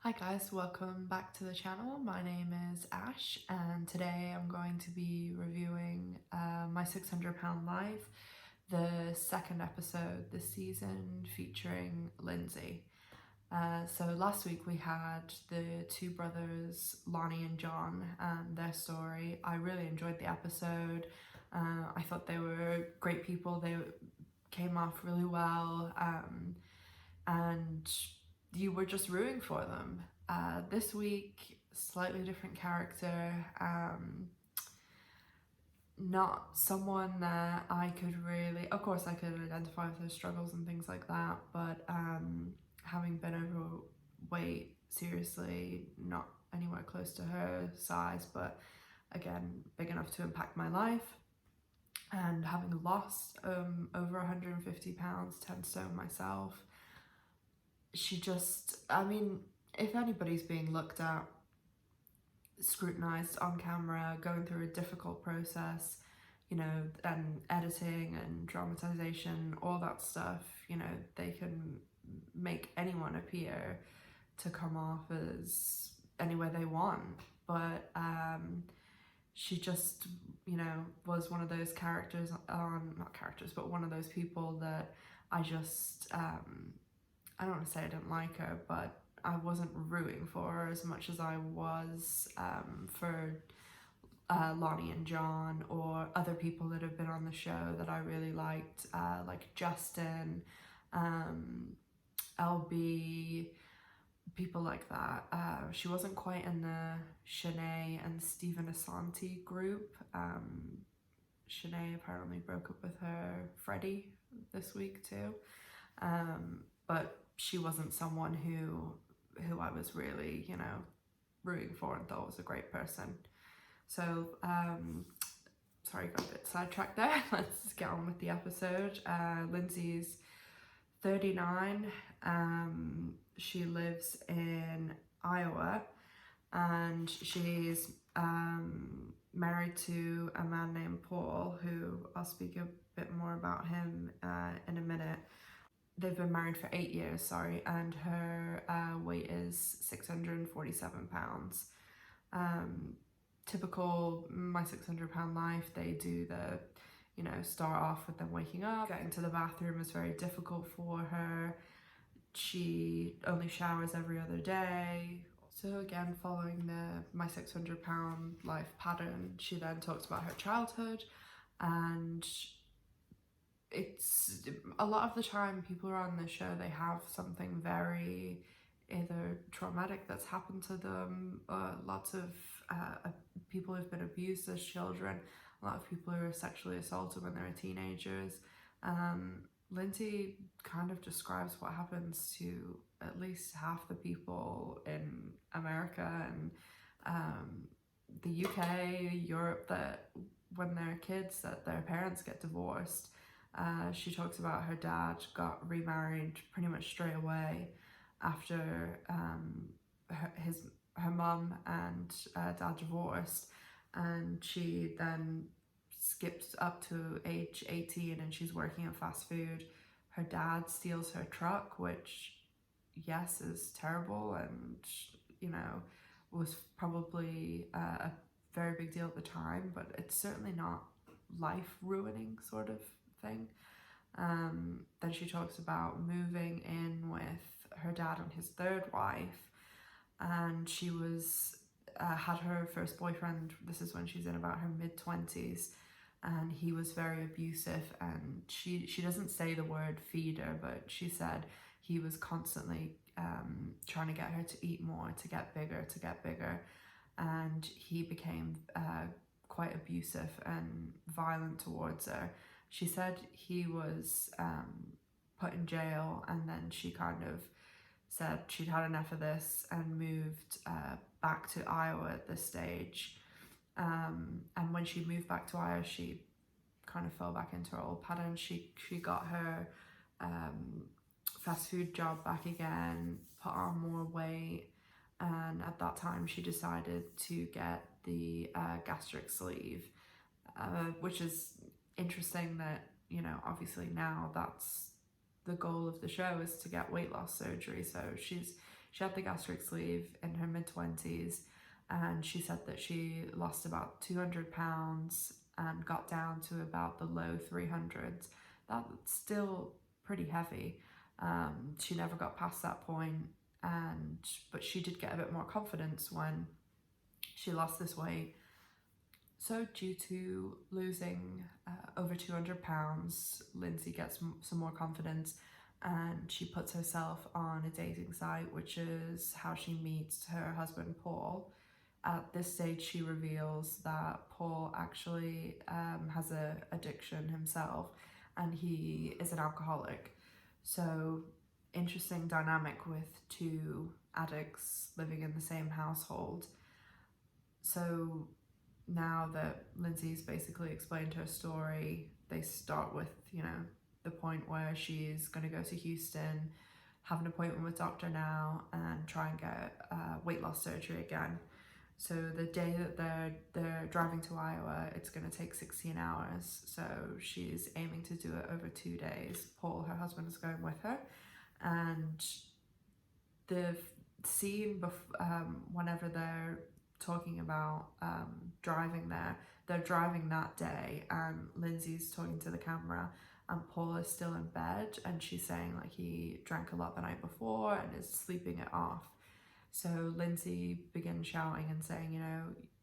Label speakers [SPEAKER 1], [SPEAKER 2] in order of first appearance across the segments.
[SPEAKER 1] Hi guys, welcome back to the channel. My name is Ash and today I'm going to be reviewing my 600-pound life, the second episode this season featuring Lindsey. So last week we had the two brothers, Lonnie and John, and their story. I really enjoyed the episode. I thought they were great people. They came off really well, and you were just rooting for them. This week, slightly different character, not someone that I could really, of course I could identify with her struggles and things like that, but having been overweight, seriously not anywhere close to her size, but again, big enough to impact my life, and having lost over 150 pounds, 10 stone myself, she just, I mean, if anybody's being looked at, scrutinized on camera, going through a difficult process, you know, and editing and dramatization, all that stuff, you know, they can make anyone appear to come off as any way they want. But she just, you know, was one of those characters, not characters, but one of those people that I just, I don't want to say I didn't like her, but I wasn't rooting for her as much as I was for Lonnie and John, or other people that have been on the show that I really liked, like Justin, LB, people like that. She wasn't quite in the Shanae and Stephen Asante group. Shanae apparently broke up with her Freddie this week too, but she wasn't someone who I was really, you know, rooting for and thought was a great person. So, sorry, got a bit sidetracked there. Let's get on with the episode. Lindsey's 39. She lives in Iowa, and she's married to a man named Paul, who I'll speak a bit more about him in a minute. They've been married for 8 years, sorry, and her weight is 647 pounds. Typical my 600-pound life, they do the, you know, start off with them waking up. Getting to the bathroom is very difficult for her. She only showers every other day. So again, following my 600-pound life pattern, she then talks about her childhood, and it's a lot of the time people are on the show, they have something very either traumatic that's happened to them, lots of people who've been abused as children, a lot of people who are sexually assaulted when they're teenagers. Lindsey kind of describes what happens to at least half the people in America and the UK, Europe, that when they're kids, that their parents get divorced. She talks about her dad got remarried pretty much straight away after her mum and dad divorced, and she then skips up to age 18 and she's working in fast food. Her dad steals her truck, which, yes, is terrible, and, you know, was probably a very big deal at the time, but it's certainly not life-ruining sort of thing. Then she talks about moving in with her dad and his third wife, and she was had her first boyfriend. This is when she's in about her mid-20s, and he was very abusive, and she doesn't say the word feeder, but she said he was constantly trying to get her to eat more, to get bigger, and he became quite abusive and violent towards her. She said he was put in jail, and then she kind of said she'd had enough of this and moved back to Iowa at this stage. And when she moved back to Iowa, she kind of fell back into her old pattern. She got her fast food job back again, put on more weight, and at that time she decided to get the gastric sleeve, which is interesting that, you know, obviously now that's the goal of the show, is to get weight loss surgery. So she's She had the gastric sleeve in her mid-20s, and she said that she lost about 200 pounds and got down to about the low 300s. That's still pretty heavy. She never got past that point, but she did get a bit more confidence when she lost this weight. So due to losing over 200 pounds, Lindsey gets some more confidence, and she puts herself on a dating site, which is how she meets her husband, Paul. At this stage, she reveals that Paul actually has an addiction himself, and he is an alcoholic. So interesting dynamic with two addicts living in the same household. So now that Lindsey's basically explained her story, they start with, the point where she's going to go to Houston, have an appointment with Dr. Now, and try and get weight loss surgery again. So the day that they're driving to Iowa, it's going to take 16 hours. So she's aiming to do it over 2 days. Paul, her husband, is going with her. And the scene whenever they're talking about driving there, they're driving that day, and Lindsey's talking to the camera, and Paul is still in bed, and she's saying like he drank a lot the night before and is sleeping it off. So Lindsey begins shouting and saying,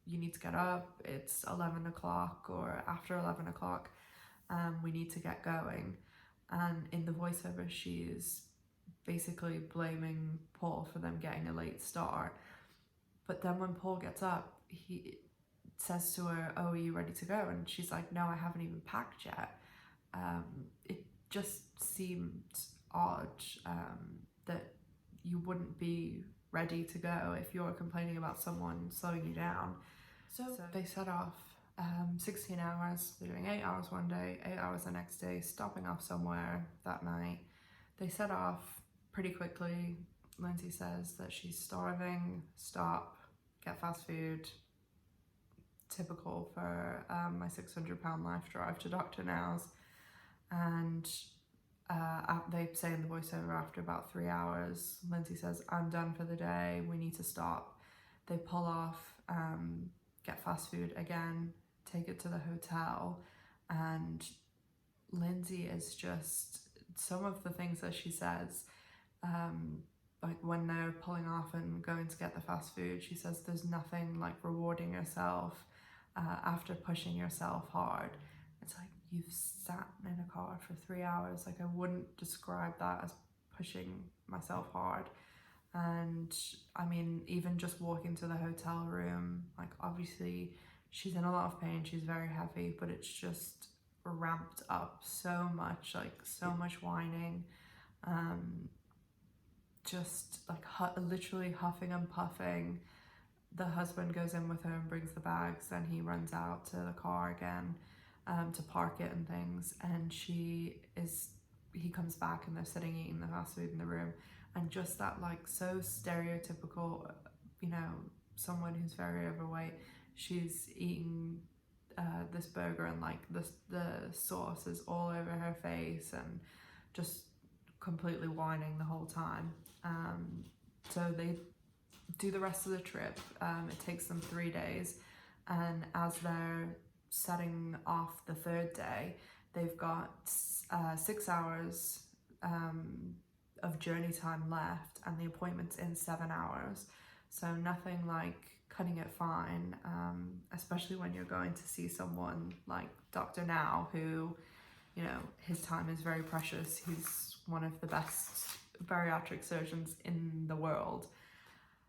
[SPEAKER 1] you need to get up, it's 11 o'clock or after 11 o'clock, we need to get going. And in the voiceover, she's basically blaming Paul for them getting a late start. But then when Paul gets up, he says to her, "Oh, are you ready to go?" And she's like, "No, I haven't even packed yet." It just seemed odd that you wouldn't be ready to go if you're complaining about someone slowing you down. So they set off 16 hours. They're doing 8 hours one day, 8 hours the next day, stopping off somewhere that night. They set off pretty quickly. Lindsey says that she's starving, stop, get fast food. Typical for my 600-pound life drive to Dr. Now's. And they say in the voiceover after about 3 hours, Lindsey says, "I'm done for the day, we need to stop." They pull off, get fast food again, take it to the hotel, and Lindsey is just, some of the things that she says, like when they're pulling off and going to get the fast food, she says there's nothing like rewarding yourself after pushing yourself hard. It's like, you've sat in a car for 3 hours. Like, I wouldn't describe that as pushing myself hard. And I mean, even just walking to the hotel room, like obviously she's in a lot of pain, she's very heavy, but it's just ramped up so much, like so much whining, just like literally huffing and puffing. The husband goes in with her and brings the bags, then he runs out to the car again to park it and things, and he comes back and they're sitting eating the fast food in the room, and just that like so stereotypical, someone who's very overweight, she's eating this burger and like the sauce is all over her face and just completely whining the whole time. So they do the rest of the trip. It takes them 3 days, and as they're setting off the third day, they've got 6 hours of journey time left, and the appointment's in 7 hours. So nothing like cutting it fine, especially when you're going to see someone like Dr. Now, who, his time is very precious. He's one of the best bariatric surgeons in the world.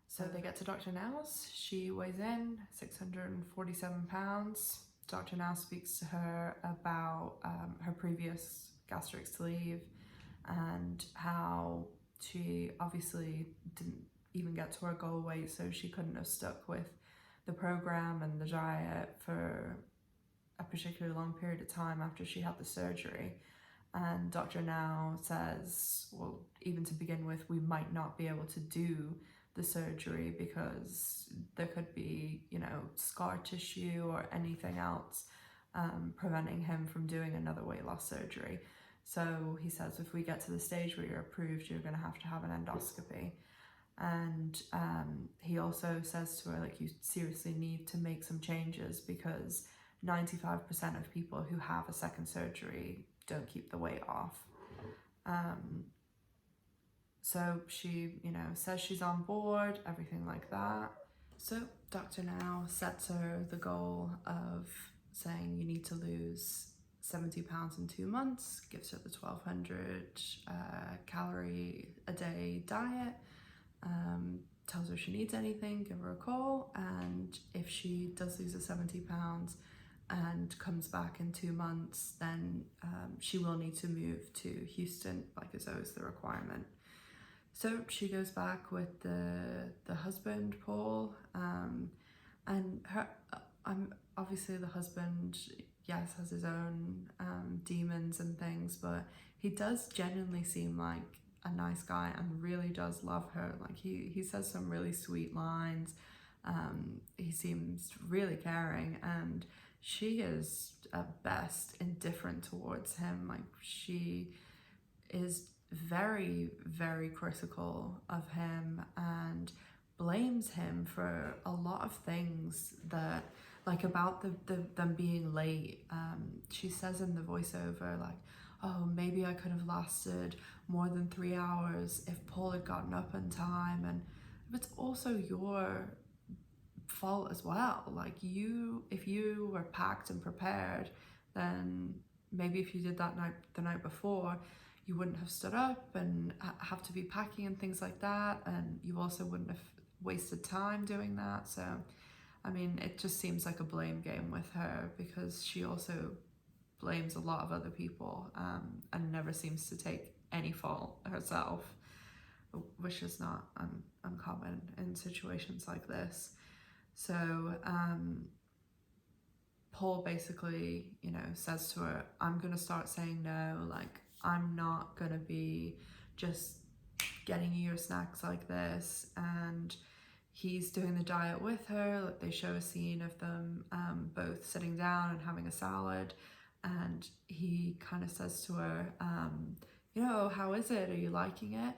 [SPEAKER 1] So they get to Dr. Now's. She weighs in 647 pounds. Dr. Now speaks to her about her previous gastric sleeve and how she obviously didn't even get to her goal weight, so she couldn't have stuck with the program and the diet for a particularly long period of time after she had the surgery. And Dr. Now says, well, even to begin with, we might not be able to do the surgery because there could be, scar tissue or anything else preventing him from doing another weight loss surgery. So he says, if we get to the stage where you're approved, you're going to have an endoscopy. And he also says to her, like, you seriously need to make some changes because 95% of people who have a second surgery don't keep the weight off. So she, says she's on board, everything like that. So Dr. Now sets her the goal of saying you need to lose 70 pounds in 2 months, gives her the 1200 calorie a day diet, tells her if she needs anything, give her a call, and if she does lose the 70 pounds and comes back in 2 months, then she will need to move to Houston, like it's always the requirement. So she goes back with the husband, Paul, and obviously the husband, yes, has his own demons and things, but he does genuinely seem like a nice guy and really does love her. Like he says some really sweet lines. He seems really caring, and she is at best indifferent towards him. Like she is very, very critical of him and blames him for a lot of things that, like, about them being late. She says in the voiceover, like, oh, maybe I could have lasted more than 3 hours if Paul had gotten up in time. And it's also your fault as well. Like, if you were packed and prepared, then maybe if you did that the night before, you wouldn't have stood up and have to be packing and things like that, and you also wouldn't have wasted time doing that. So I mean, it just seems like a blame game with her, because she also blames a lot of other people, and never seems to take any fault herself, which is not uncommon in situations like this. So Paul basically, says to her, I'm gonna start saying no. Like, I'm not gonna be just getting you your snacks like this. And he's doing the diet with her. Like, they show a scene of them both sitting down and having a salad, and he kind of says to her, how is it? Are you liking it?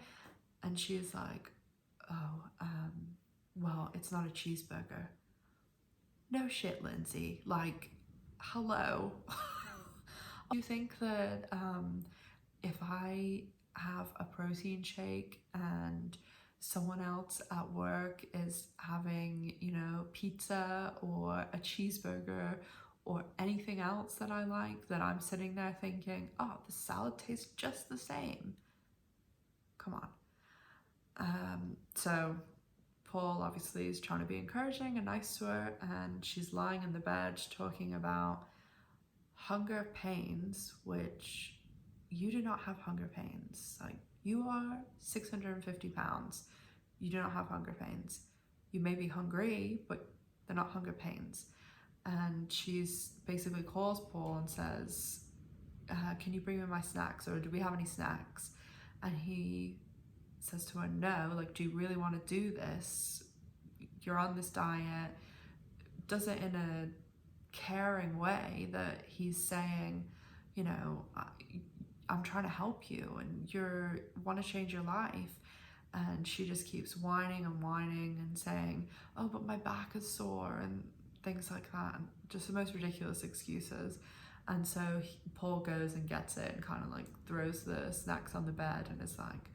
[SPEAKER 1] And she's like, oh, well, it's not a cheeseburger. No shit, Lindsey. Like, hello. Do you think that if I have a protein shake and someone else at work is having, pizza or a cheeseburger or anything else that I like, that I'm sitting there thinking, oh, the salad tastes just the same? Come on. So Paul obviously is trying to be encouraging and nice to her, and she's lying in the bed talking about hunger pains, which you do not have hunger pains. Like, you are 650 pounds. You do not have hunger pains. You may be hungry, but they're not hunger pains. And she's basically calls Paul and says, can you bring me my snacks, or do we have any snacks? And he says to her, no, like, do you really want to do this? You're on this diet. Does it in a caring way that he's saying, I'm trying to help you and you want to change your life. And she just keeps whining and saying, oh, but my back is sore and things like that, and just the most ridiculous excuses. And so Paul goes and gets it and kind of like throws the snacks on the bed and is like,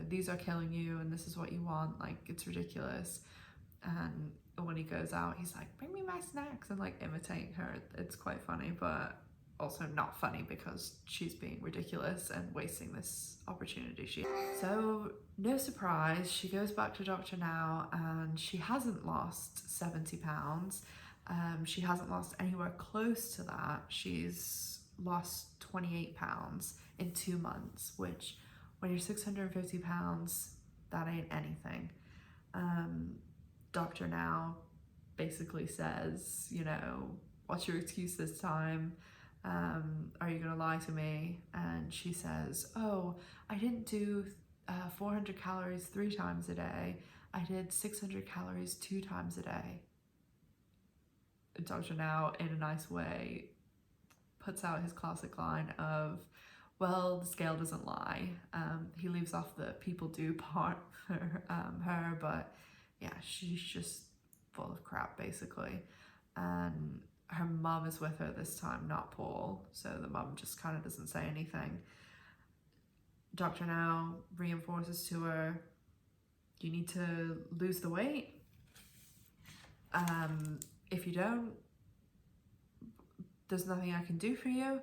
[SPEAKER 1] these are killing you and this is what you want. Like, it's ridiculous. And when he goes out, he's like, bring me my snacks, and like imitating her. It's quite funny, but also not funny because she's being ridiculous and wasting this opportunity. So no surprise, she goes back to Dr. Now, and she hasn't lost 70 pounds. She hasn't lost anywhere close to that. She's lost 28 pounds in 2 months, which when you're 650 pounds, that ain't anything. Dr. Now basically says, what's your excuse this time? Are you gonna lie to me? And she says, oh, I didn't do 400 calories 3 times a day. I did 600 calories 2 times a day. Dr. Now, in a nice way, puts out his classic line of, Well, the scale doesn't lie. He leaves off the people do part for her, but yeah, she's just full of crap basically. And her mum is with her this time, not Paul, so the mum just kind of doesn't say anything. Dr. Now reinforces to her, you need to lose the weight. If you don't, there's nothing I can do for you,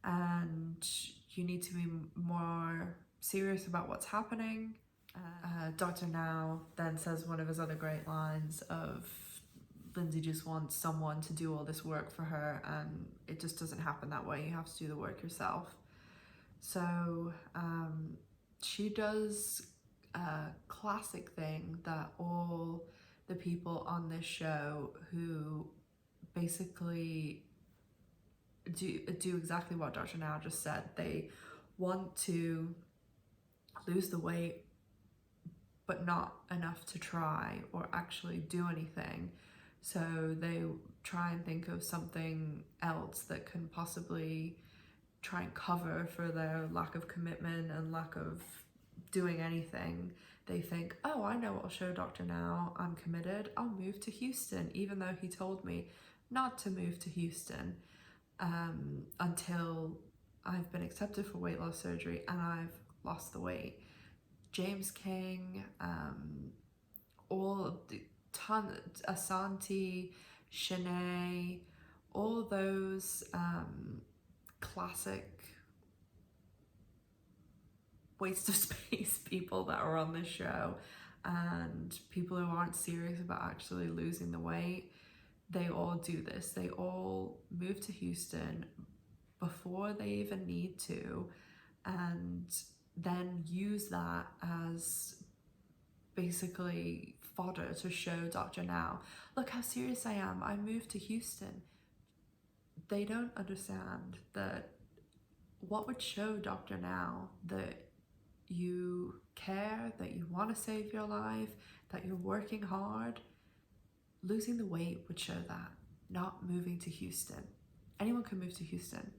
[SPEAKER 1] and you need to be more serious about what's happening. Dr. Now then says one of his other great lines of, Lindsey just wants someone to do all this work for her, and it just doesn't happen that way. You have to do the work yourself. So she does a classic thing that all the people on this show who basically do exactly what Dr. Now just said. They want to lose the weight, but not enough to try or actually do anything. So they try and think of something else that can possibly try and cover for their lack of commitment and lack of doing anything. They think, oh, I know what will show Dr. Now I'm committed. I'll move to Houston, even though he told me not to move to Houston until I've been accepted for weight loss surgery and I've lost the weight. James King, Asante, Shanae, all those classic waste of space people that are on this show, and people who aren't serious about actually losing the weight, they all do this. They all move to Houston before they even need to, and then use that as basically fodder to show Dr. Now, look how serious I am, I moved to Houston. They don't understand that what would show Dr. Now that you care, that you want to save your life, that you're working hard. Losing the weight would show that, not moving to Houston. Anyone can move to Houston,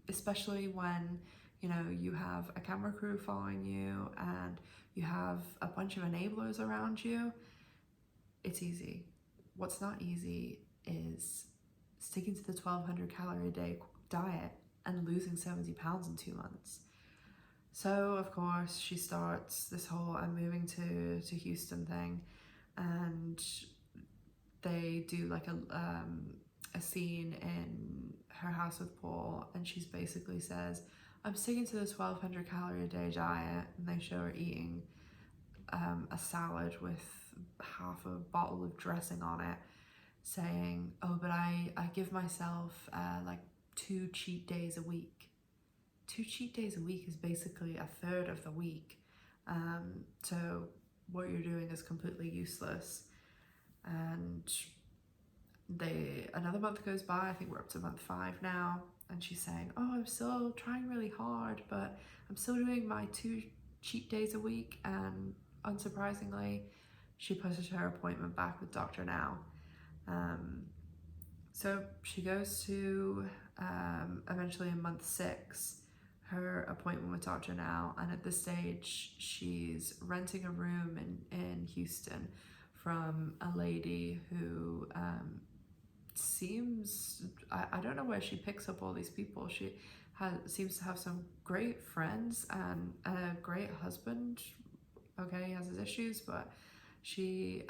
[SPEAKER 1] especially when you have a camera crew following you and you have a bunch of enablers around you. It's easy. What's not easy is sticking to the 1,200 calorie a day diet and losing 70 pounds in 2 months. So of course she starts this whole I'm moving to Houston thing, and they do like a scene in her house with Paul, and she's basically says, I'm sticking to this 1,200 calorie a day diet, and they show her eating a salad with half a bottle of dressing on it, saying, oh, but I give myself like 2 cheat days a week. 2 cheat days a week is basically a third of the week. So what you're doing is completely useless. And another month goes by, I think we're up to month 5 now, and she's saying, oh, I'm still trying really hard, but I'm still doing my 2 cheat days a week. And unsurprisingly, she pushes her appointment back with Dr. Now. So she goes to eventually in month 6 her appointment with Dr. Now, and at this stage she's renting a room in Houston from a lady who seems, I don't know where she picks up all these people. She seems to have some great friends and a great husband. Okay, he has his issues, but she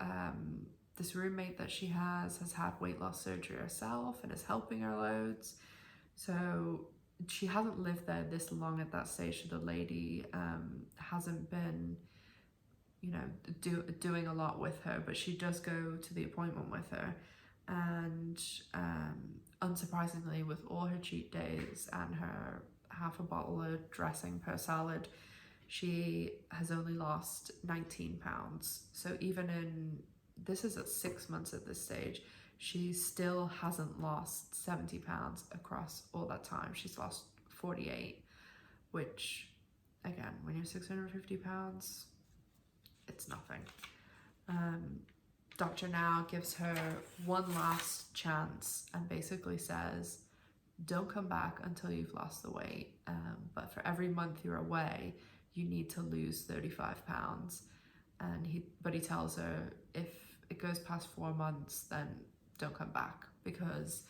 [SPEAKER 1] this roommate that she has had weight loss surgery herself and is helping her loads. So she hasn't lived there this long at that stage, so the lady hasn't been doing a lot with her, but she does go to the appointment with her. And unsurprisingly, with all her cheat days and her half a bottle of dressing per salad, she has only lost 19 pounds. So even this is at 6 months at this stage, she still hasn't lost 70 pounds across all that time. She's lost 48, which, again, when you're 650 pounds, it's nothing. Dr. Now gives her one last chance and basically says, don't come back until you've lost the weight. But for every month you're away, you need to lose 35 pounds. And he tells her if it goes past 4 months, then don't come back, because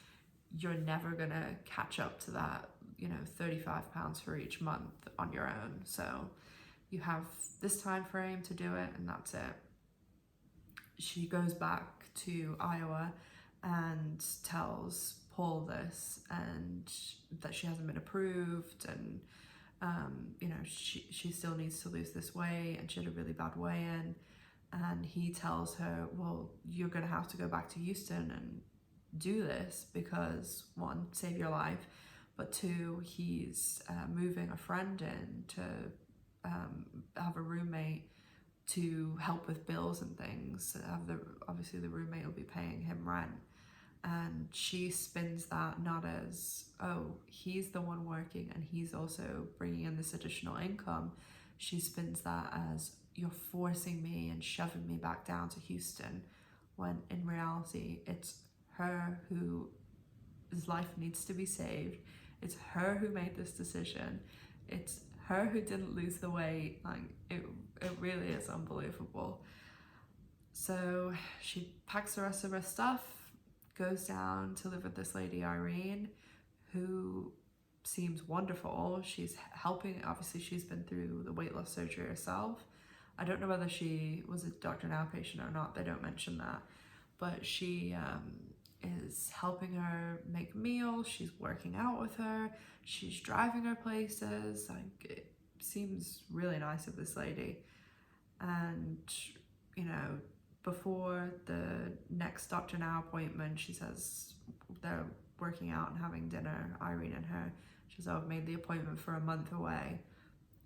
[SPEAKER 1] you're never gonna catch up to that, 35 pounds for each month on your own. So you have this time frame to do it, and that's it. She goes back to Iowa and tells Paul this, and that she hasn't been approved, and she still needs to lose this weight, and she had a really bad weigh-in. And he tells her, well, you're gonna have to go back to Houston and do this, because 1, save your life, but 2, he's moving a friend in to have a roommate to help with bills and things. Obviously the roommate will be paying him rent. And she spins that not as, oh, he's the one working and he's also bringing in this additional income. She spins that as, you're forcing me and shoving me back down to Houston, when in reality it's her whose life needs to be saved. It's her who made this decision. It's her who didn't lose the weight. Like, it really is unbelievable. So she packs the rest of her stuff, goes down to live with this lady Irene, who seems wonderful. She's helping. Obviously she's been through the weight loss surgery herself. I don't know whether she was a Dr. Now patient or not, they don't mention that, but she is helping her make meals, she's working out with her, she's driving her places. Like, it seems really nice of this lady. And before the next Dr. Now appointment, she says they're working out and having dinner, Irene and her. She says, oh, I've made the appointment for a month away.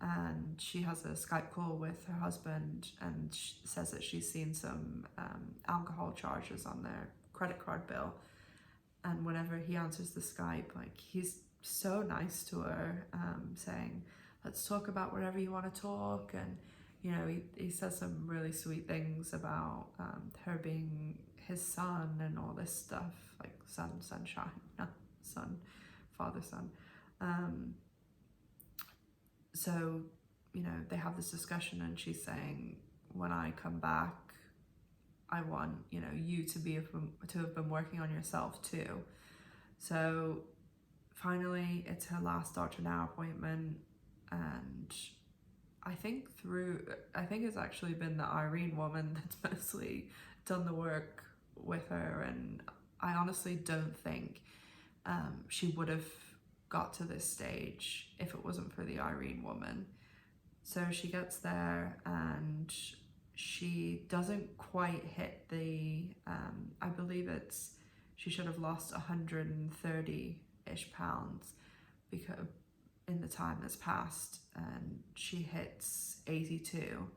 [SPEAKER 1] And she has a Skype call with her husband, and she says that she's seen some alcohol charges on their credit card bill. And whenever he answers the Skype, like, he's so nice to her, saying, let's talk about whatever you want to talk. And he says some really sweet things about her being his son and all this stuff, like sunshine, not son, father, son. So, they have this discussion, and she's saying, when I come back, I want, you to have been working on yourself too. So finally, it's her last Dr. Now appointment, and I think it's actually been the Irene woman that's mostly done the work with her, and I honestly don't think she would have got to this stage if it wasn't for the Irene woman. So she gets there, and she doesn't quite hit the, I believe she should have lost 130-ish pounds because in the time that's passed, and she hits 82.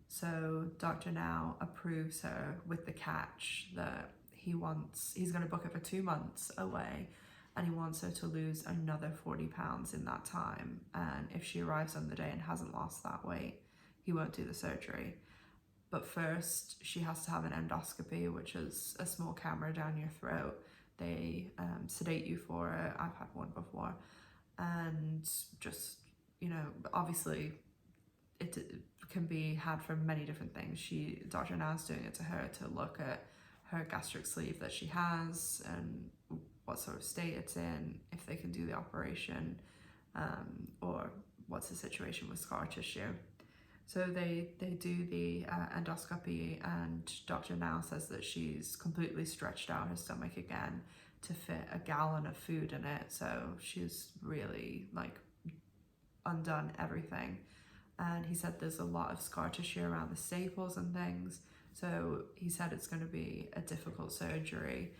[SPEAKER 1] So Dr. Now approves her with the catch that he's going to book it for 2 months away, and he wants her to lose another 40 pounds in that time. And if she arrives on the day and hasn't lost that weight, he won't do the surgery. But first, she has to have an endoscopy, which is a small camera down your throat. They sedate you for it. I've had one before. And just, obviously, it can be had for many different things. Dr. Now's doing it to her to look at her gastric sleeve that she has and what sort of state it's in, if they can do the operation, or what's the situation with scar tissue. So they do the endoscopy, and Dr. Now says that she's completely stretched out her stomach again to fit a gallon of food in it. So she's really undone everything. And he said there's a lot of scar tissue around the staples and things. So he said it's going to be a difficult surgery.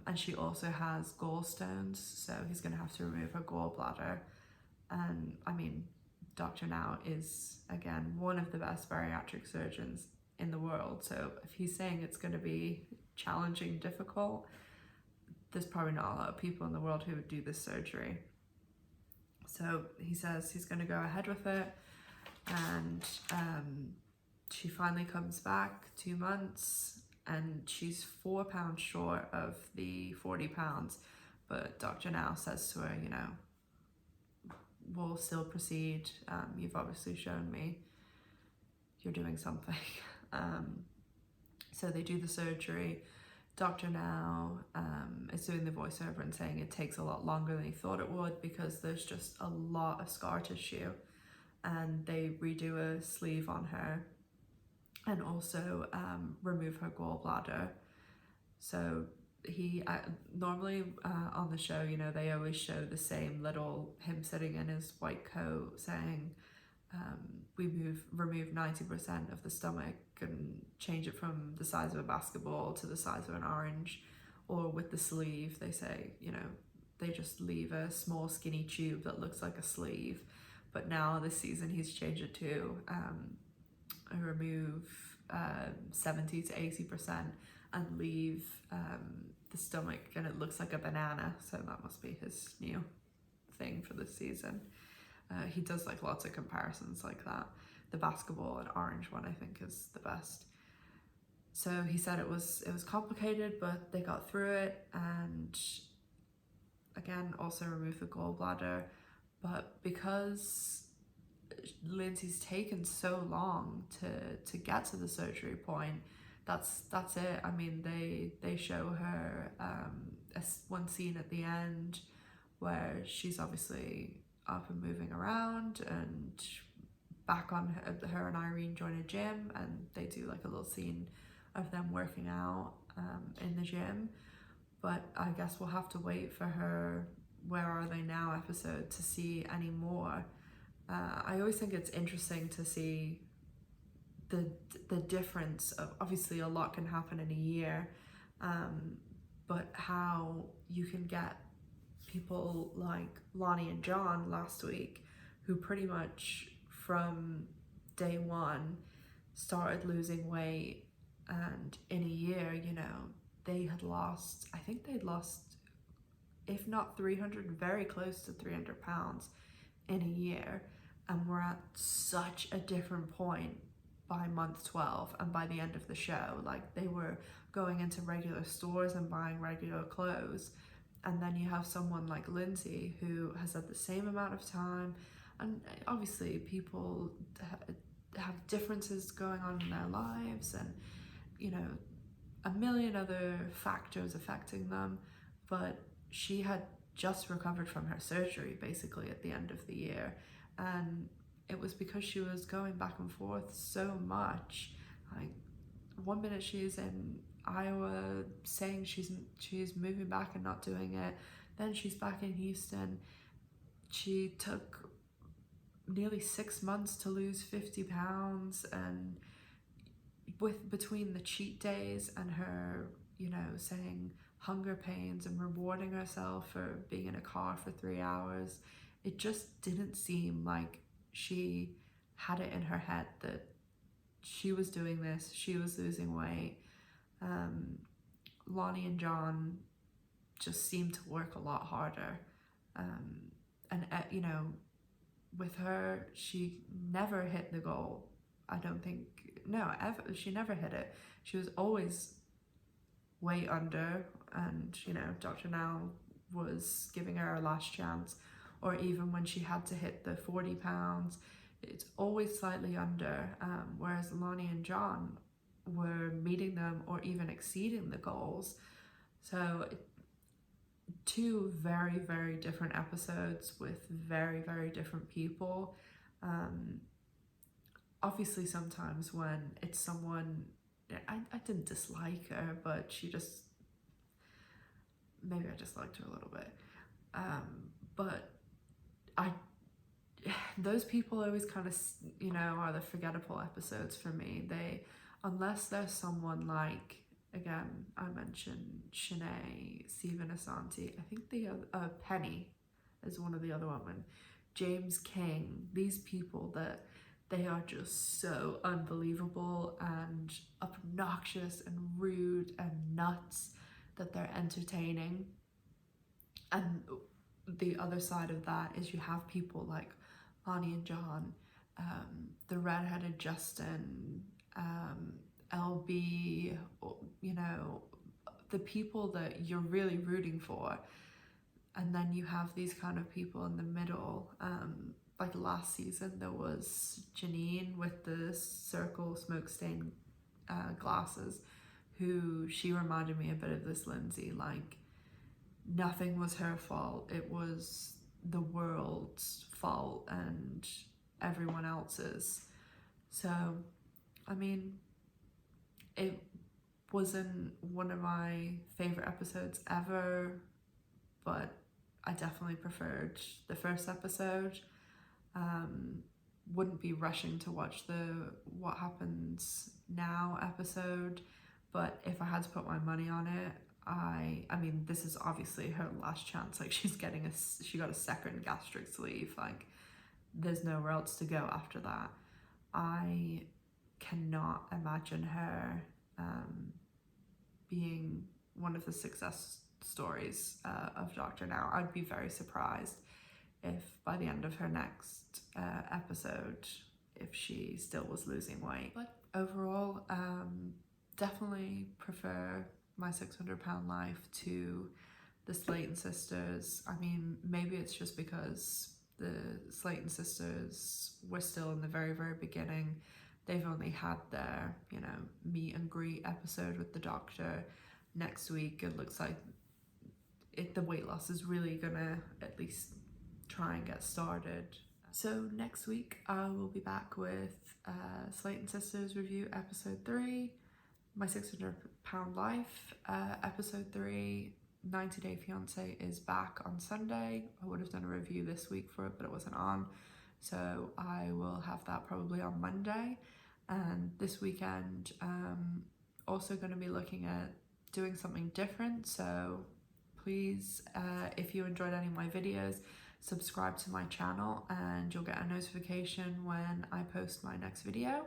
[SPEAKER 1] And she also has gallstones, so he's going to have to remove her gallbladder. And I mean, Dr. Now is, again, one of the best bariatric surgeons in the world. So if he's saying it's going to be challenging, difficult, there's probably not a lot of people in the world who would do this surgery. So he says he's going to go ahead with it. And she finally comes back 2 months, and she's 4 pounds short of the 40 pounds, but Dr. Now says to her, you know, we'll still proceed. You've obviously shown me you're doing something. So they do the surgery. Dr. Now is doing the voiceover and saying it takes a lot longer than he thought it would because there's just a lot of scar tissue, and they redo a sleeve on her and also remove her gallbladder. So he normally on the show, you know, they always show the same little him sitting in his white coat saying, we remove 90% of the stomach and change it from the size of a basketball to the size of an orange. Or with the sleeve, they say, you know, they just leave a small skinny tube that looks like a sleeve. But now this season he's changed it to remove 70 to 80% and leave the stomach and it looks like a banana. So that must be his new thing for this season. He does like lots of comparisons like that. The basketball and orange one I think is the best. So he said it was complicated, but they got through it, and again also removed the gallbladder. But because Lindsey's taken so long to get to the surgery point, that's it. I mean, they show her one scene at the end where she's obviously up and moving around, and back on her and Irene join a gym, and they do like a little scene of them working out in the gym. But I guess we'll have to wait for her Where Are They Now episode to see any more. I always think it's interesting to see the difference of, obviously a lot can happen in a year, but how you can get people like Lonnie and John last week, who pretty much from day one started losing weight, and in a year, you know, they had lost, I think they'd lost, if not 300, very close to 300 pounds in a year, and we're at such a different point by month 12 and by the end of the show. Like, they were going into regular stores and buying regular clothes, and then you have someone like Lindsey who has had the same amount of time, and obviously people have differences going on in their lives and, you know, a million other factors affecting them, but she had just recovered from her surgery basically at the end of the year, and it was because she was going back and forth so much. Like, one minute she's in Iowa saying she's moving back and not doing it, then she's back in Houston. She took nearly 6 months to lose 50 pounds, and between the cheat days and her, you know, saying hunger pains and rewarding herself for being in a car for 3 hours, it just didn't seem like she had it in her head that she was doing this, she was losing weight. Lonnie and John just seemed to work a lot harder, and you know, with her, she never hit the goal. I don't think, no, ever, she never hit it. She was always way under, and, you know, Dr. Now was giving her a last chance, or even when she had to hit the 40 pounds, it's always slightly under, whereas Lonnie and John were meeting them or even exceeding the goals. So two very, very different episodes with very, very different people. Obviously sometimes when it's someone, I didn't dislike her, but she just, maybe I just liked her a little bit, but those people always kind of, you know, are the forgettable episodes for me. Unless there's someone like, again, I mentioned Shanae, Stephen Asante, I think the other, Penny is one of the other women, James King, these people that they are just so unbelievable and obnoxious and rude and nuts that they're entertaining. And the other side of that is you have people like Lonnie and John, the redheaded Justin, LB, you know, the people that you're really rooting for. And then you have these kind of people in the middle. Like last season, there was Janine with the circle smoke stained glasses, who she reminded me a bit of this Lindsey. Like, nothing was her fault. It was the world's fault and everyone else's. So, I mean, it wasn't one of my favorite episodes ever, but I definitely preferred the first episode. Wouldn't be rushing to watch the What Happens Now episode, but if I had to put my money on it, I mean, this is obviously her last chance. Like, she got a second gastric sleeve. Like, there's nowhere else to go after that. I cannot imagine her being one of the success stories of Doctor Now. I'd be very surprised if by the end of her next episode, if she still was losing weight. But overall, definitely prefer My 600-Pound Life to the Slayton Sisters. I mean, maybe it's just because the Slayton Sisters were still in the very, very beginning. They've only had their, meet and greet episode with the doctor. Next week, it looks like the weight loss is really gonna at least try and get started. So next week I will be back with Slayton Sisters review episode 3, My 600-Pound Life episode 3. 90 Day Fiance is back on Sunday. I would have done a review this week for it, but it wasn't on, so I will have that probably on Monday. And this weekend also going to be looking at doing something different, so please, if you enjoyed any of my videos, subscribe to my channel and you'll get a notification when I post my next video.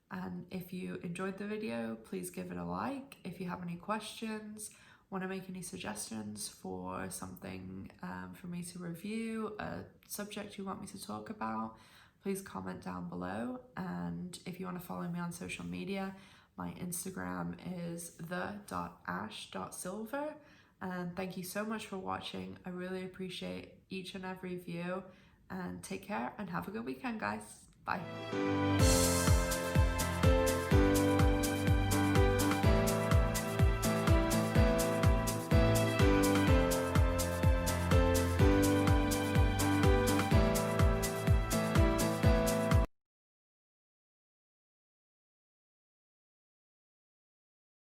[SPEAKER 1] And if you enjoyed the video, please give it a like. If you have any questions, want to make any suggestions for something for me to review, a subject you want me to talk about, please comment down below. And if you want to follow me on social media, my Instagram is the.ash.silver. And thank you so much for watching. I really appreciate each and every view, and take care and have a good weekend, guys. Bye.